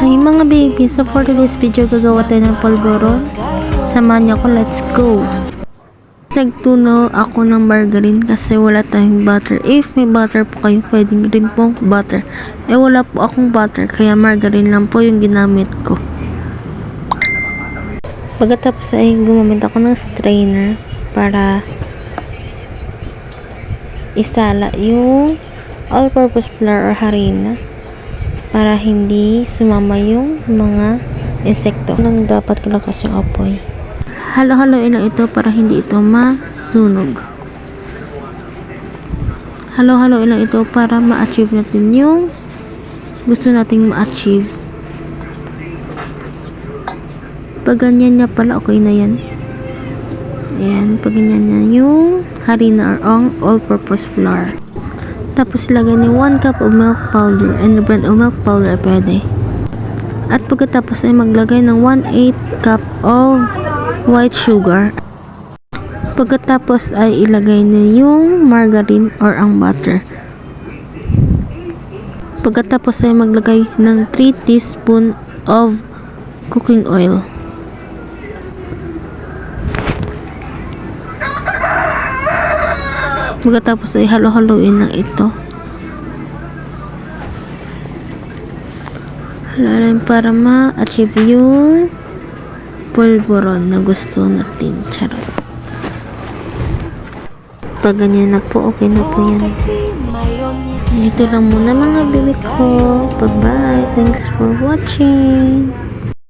Hi mga baby, so for today's video gagawa tayo ng polvoron. Samahan niyo ako, let's go! Nagtunaw ako ng margarine kasi wala tayong butter. If may butter po kayo, pwedeng rin pong butter. Wala po akong butter, kaya margarine lang po yung ginamit ko. Pagkatapos ay gumamit ako ng strainer para isala yung all-purpose flour or harina para hindi sumama yung mga insekto. Nang dapat kalakas yung apoy. Halo-haloin lang ito para hindi ito masunog. Halo-haloin lang ito para ma-achieve natin yung gusto nating ma-achieve. Pag ganyan niya pala, okay na yan. Ayan, pag ganyan niya yung harina or all-purpose flour. Tapos ilagay niyo 1 cup of milk powder and brand of milk powder pwede. At pagkatapos ay maglagay ng 1/8 cup of white sugar. Pagkatapos ay ilagay niyo yung margarine or ang butter. Pagkatapos ay maglagay ng 3 teaspoon of cooking oil. Pagkatapos ay halo-haloin lang ito. Halo-haloin para ma-achieve yung polvoron na gusto natin. Charot. Pag ganyan na po, okay na po yan. Dito lang muna mga baby ko. Bye-bye. Thanks for watching.